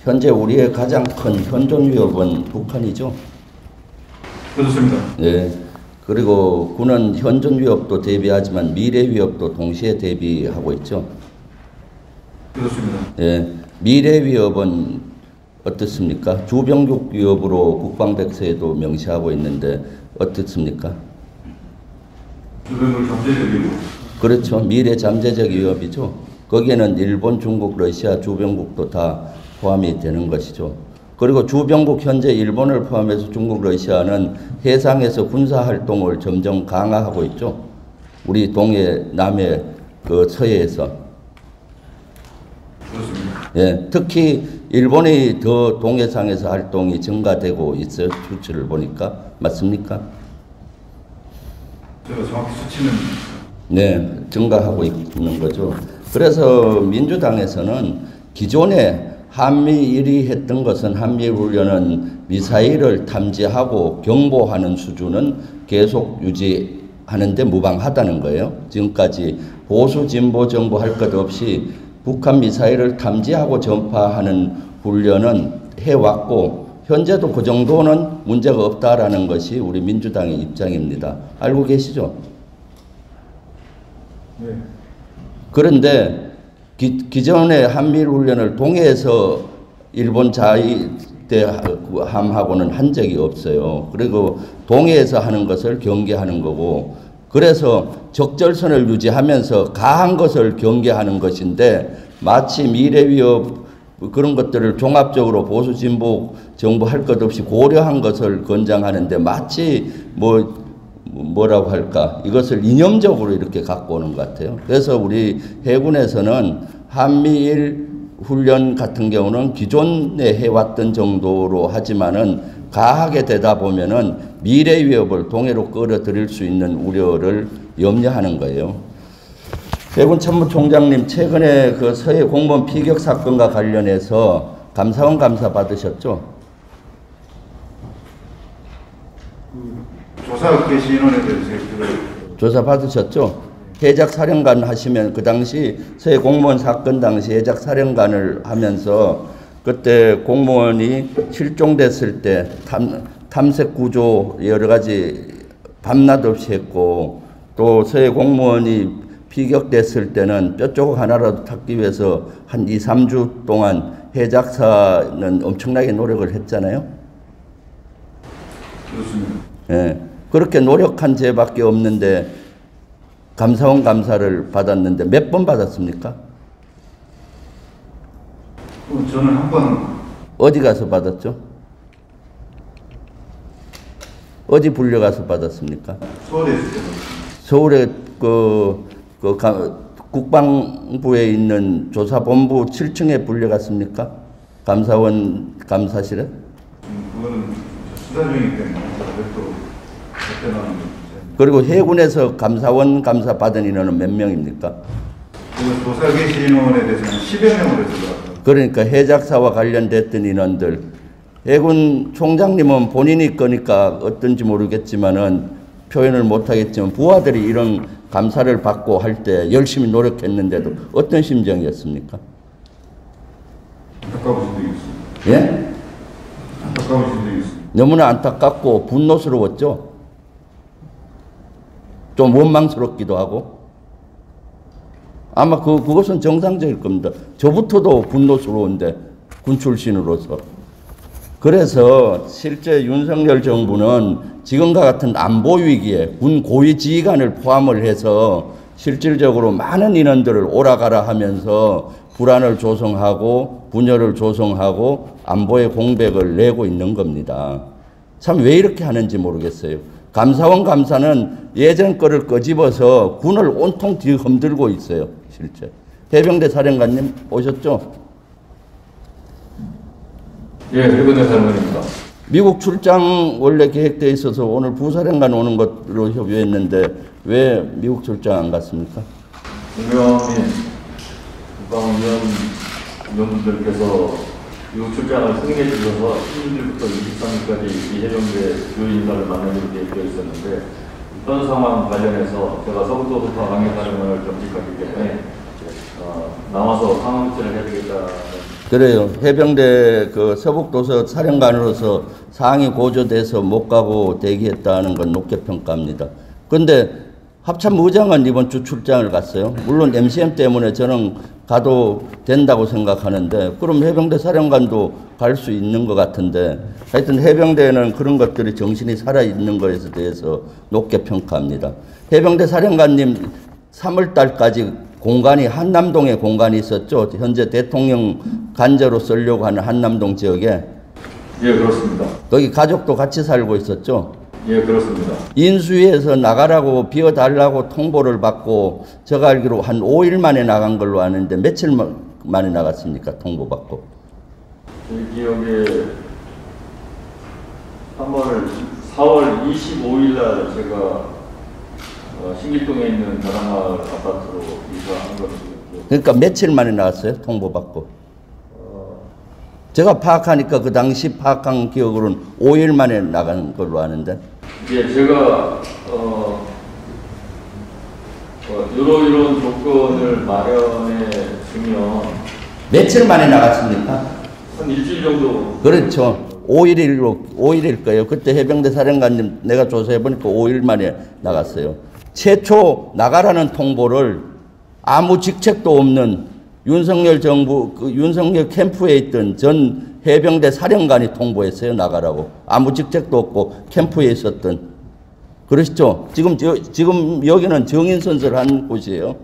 현재 우리의 가장 큰 현존 위협은 북한이죠. 그렇습니다. 예. 그리고 군은 현존 위협도 대비하지만 미래 위협도 동시에 대비하고 있죠. 그렇습니다. 예. 미래 위협은 어떻습니까? 주병국 위협으로 국방백서에도 명시하고 있는데 어떻습니까? 주병국 잠재적 위협. 그렇죠. 미래 잠재적 위협이죠. 거기에는 일본, 중국, 러시아 주병국도 다 포함이 되는 것이죠. 그리고 주병국 현재 일본을 포함해서 중국, 러시아는 해상에서 군사활동을 점점 강화하고 있죠. 우리 동해, 남해, 그 서해에서. 그렇습니다. 예, 특히 일본이 더 동해상에서 활동이 증가되고 있어요. 수치를 보니까. 맞습니까? 제가 정확히 수치는 네, 증가하고 있는 거죠. 그래서 민주당에서는 기존에 한미일이 했던 것은 한미일 훈련은 미사일을 탐지하고 경보하는 수준은 계속 유지하는데 무방하다는 거예요. 지금까지 보수 진보 정보 할 것 없이 북한 미사일을 탐지하고 전파하는 훈련은 해왔고 현재도 그 정도는 문제가 없다라는 것이 우리 민주당의 입장입니다. 알고 계시죠? 네. 그런데 기존의 한미일 훈련을 동해에서 일본 자위대함하고는 한 적이 없어요. 그리고 동해에서 하는 것을 경계하는 거고, 그래서 적절선을 유지하면서 가한 것을 경계하는 것인데 마치 미래 위협 그런 것들을 종합적으로 보수 진보 정부 할 것 없이 고려한 것을 권장하는데 마치 뭐라고 할까, 이것을 이념적으로 이렇게 갖고 오는 것 같아요. 그래서 우리 해군에서는 한미일 훈련 같은 경우는 기존에 해왔던 정도로 하지만은 가하게 되다 보면은 미래 위협을 동해로 끌어들일 수 있는 우려를 염려하는 거예요. 해군 참모총장님, 최근에 그 서해 공무원 피격 사건과 관련해서 감사원 감사 받으셨죠? 조사 개시 인원에 대해서 조사 받으셨죠? 해작 사령관 하시면 그 당시 서해 공무원 사건 당시 해작 사령관을 하면서 그때 공무원이 실종됐을 때 탐색 구조 여러 가지 밤낮 없이 했고, 또 서해 공무원이 피격됐을 때는 뼈조각 하나라도 찾기 위해서 한 2, 3주 동안 해작사는 엄청나게 노력을 했잖아요. 그렇습니다. 예. 그렇게 노력한 죄밖에 없는데 감사원 감사를 받았는데 몇 번 받았습니까? 저는 한 번. 어디 가서 받았죠? 어디 불려가서 받았습니까? 서울에 있을 때. 서울에 국방부에 있는 조사본부 7층에 불려갔습니까? 감사원 감사실에? 그거는 수사 중이기 때문에 또 그리고 해군에서 감사원 감사 받은 인원은 몇 명입니까? 그 조사 개시 인원에 대해서는 10여 명으로 들어갔어요. 그러니까 해작사와 관련됐던 인원들, 해군 총장님은 본인이 거니까 어떤지 모르겠지만은 표현을 못하겠지만 부하들이 이런 감사를 받고 할 때 열심히 노력했는데도 어떤 심정이었습니까? 안타까운 심정이 있습니다. 예? 안타까운 심정이 있습니다. 너무나 안타깝고 분노스러웠죠? 좀 원망스럽기도 하고. 아마 그것은 정상적일 겁니다. 저부터도 분노스러운데, 군 출신으로서. 그래서 실제 윤석열 정부는 지금과 같은 안보 위기에 군 고위 지휘관을 포함을 해서 실질적으로 많은 인원들을 오라가라 하면서 불안을 조성하고 분열을 조성하고 안보의 공백을 내고 있는 겁니다. 참 왜 이렇게 하는지 모르겠어요. 감사원 감사는 예전 거를 꺼집어서 군을 온통 뒤흔들고 있어요. 실제. 해병대 사령관님 오셨죠? 예, 해병대 사령관입니다. 미국 출장 원래 계획되어 있어서 오늘 부사령관 오는 것으로 협의했는데 왜 미국 출장 안 갔습니까? 분명히 국방위원분들께서 미국 출장을 승인해 주셔서 16일부터 23일까지 이 해병대 주요 인사를 만나기로 되어 있었는데 이번 상황 관련해서 제가 서부도서파 강력사령관을 겸직하기 때문에 남아서 상황 조치를 해야 되겠다는 그래요. 해병대 그 서북도서 사령관으로서 상이 고조돼서 못 가고 대기했다는 건 높게 평가합니다. 그런데 합참의장은 이번 주 출장을 갔어요. 물론 MCM 때문에 저는 가도 된다고 생각하는데 그럼 해병대 사령관도 갈 수 있는 것 같은데 하여튼 해병대는 그런 것들이 정신이 살아있는 것에 대해서 높게 평가합니다. 해병대 사령관님 3월 달까지 공간이 한남동에 공간이 있었죠. 현재 대통령 관저로 쓰려고 하는 한남동 지역에. 예, 그렇습니다. 거기 가족도 같이 살고 있었죠. 예, 그렇습니다. 인수위에서 나가라고 비워달라고 통보를 받고 제가 알기로 한 5일 만에 나간 걸로 아는데 며칠 만에 나갔습니까? 통보받고. 제 기억에 4월 25일 날 제가 신길동에 있는 다랑마을 아파트로 이사한 걸로 기억해요. 그러니까 며칠 만에 나갔어요? 통보받고. 제가 파악하니까 그 당시 파악한 기억으로는 5일 만에 나간 걸로 아는데. 예, 제가 이런 조건을 마련해 주면 며칠 만에 나갔습니까? 한 일주일 정도. 그렇죠. 5일일 거예요. 그때 해병대 사령관님 내가 조사해 보니까 5일 만에 나갔어요. 최초 나가라는 통보를 아무 직책도 없는 윤석열 정부, 윤석열 캠프에 있던 전 해병대 사령관이 통보했어요. 나가라고. 아무 직책도 없고 캠프에 있었던. 그러시죠? 지금 여기는 정인선설한 곳이에요.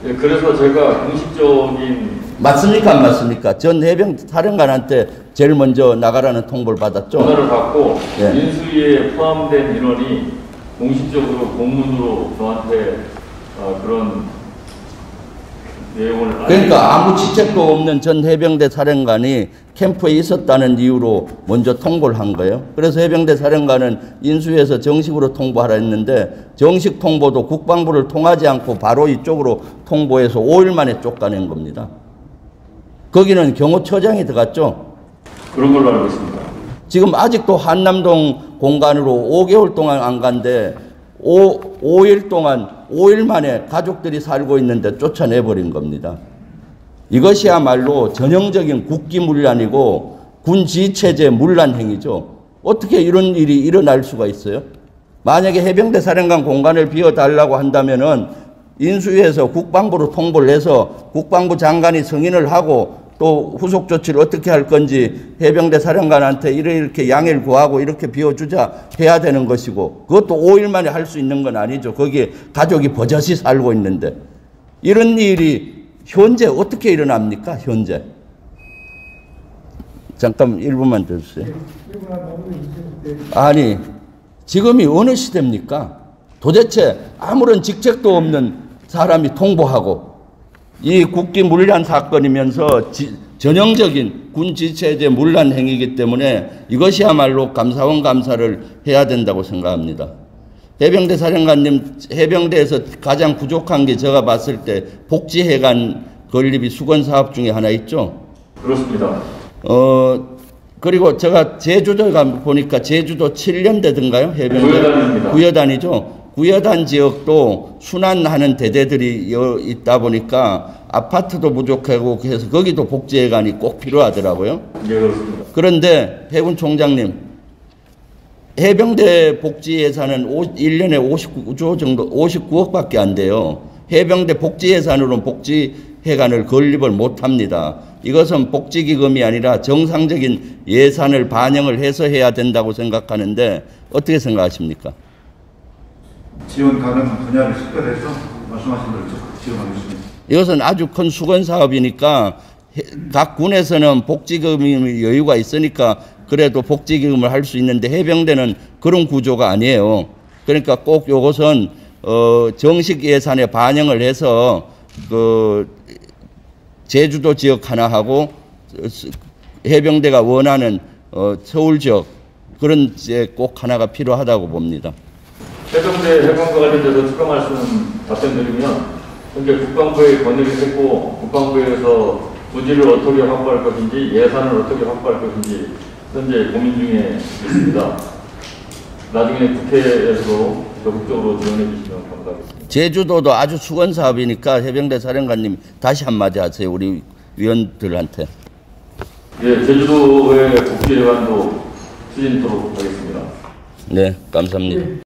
예, 그래서 제가 공식적인. 맞습니까? 안 맞습니까? 전 해병대 사령관한테 제일 먼저 나가라는 통보를 받았죠. 전화를 받고 예. 인수위에 포함된 인원이 공식적으로 공문으로 저한테 그런 내용을. 그러니까 아무 직책도 없는 전 해병대 사령관이 캠프에 있었다는 이유로 먼저 통보를 한 거예요. 그래서 해병대 사령관은 인수위에서 정식으로 통보하라 했는데 정식 통보도 국방부를 통하지 않고 바로 이쪽으로 통보해서 5일 만에 쫓아낸 겁니다. 거기는 경호처장이 들어갔죠. 그런 걸로 알고 있습니다. 지금 아직도 한남동 공간으로 5개월 동안 안 간데 5일 동안 5일 만에 가족들이 살고 있는데 쫓아내버린 겁니다. 이것이야말로 전형적인 국기문란이고 군지체제 문란 행위죠. 어떻게 이런 일이 일어날 수가 있어요? 만약에 해병대 사령관 공간을 비워달라고 한다면은 인수위에서 국방부로 통보를 해서 국방부 장관이 승인을 하고 또 후속 조치를 어떻게 할 건지 해병대 사령관한테 이렇게 양해를 구하고 이렇게 비워주자 해야 되는 것이고 그것도 5일 만에 할 수 있는 건 아니죠. 거기에 가족이 버젓이 살고 있는데 이런 일이 현재 어떻게 일어납니까? 현재. 잠깐 1분만 더 주세요. 아니 지금이 어느 시대입니까? 도대체 아무런 직책도 없는 사람이 통보하고 이 국기 문란 사건이면서 전형적인 군지체제 문란 행위이기 때문에 이것이야말로 감사원 감사를 해야 된다고 생각합니다. 해병대 사령관님, 해병대에서 가장 부족한 게 제가 봤을 때 복지해관 건립이 수건사업 중에 하나 있죠. 그렇습니다. 그리고 제가 제주도에 보니까 제주도 7년대든가요? 해병대 구여단입니다. 구여단이죠. 구여단 지역도 순환하는 대대들이 있다 보니까 아파트도 부족하고 그래서 거기도 복지회관이 꼭 필요하더라고요. 예, 그렇습니다. 그런데 해군 총장님, 해병대 복지 예산은 1년에 59조 정도, 59억밖에 안 돼요. 해병대 복지 예산으로는 복지회관을 건립을 못합니다. 이것은 복지기금이 아니라 정상적인 예산을 반영을 해서 해야 된다고 생각하는데 어떻게 생각하십니까? 지원 가능 분야를 식별해서 말씀하신 대로 지원하겠습니다. 이것은 아주 큰 수건 사업이니까 각 군에서는 복지금이 여유가 있으니까 그래도 복지기금을 할 수 있는데 해병대는 그런 구조가 아니에요. 그러니까 꼭 이것은 정식 예산에 반영을 해서 제주도 지역 하나 하고 해병대가 원하는 서울 지역 그런 꼭 하나가 필요하다고 봅니다. 해병대 해관과 관련돼서 추가 말씀 답변드리면 현재 국방부에 건의를 했고 국방부에서 부지를 어떻게 확보할 것인지 예산을 어떻게 확보할 것인지 현재 고민 중에 있습니다. 나중에 국회에서도 적극적으로 지원해 주시면 감사하겠습니다. 제주도도 아주 수건 사업이니까 해병대 사령관님 다시 한마디 하세요. 우리 위원들한테. 예, 제주도의 복지회관도 추진토록 하겠습니다. 네, 감사합니다.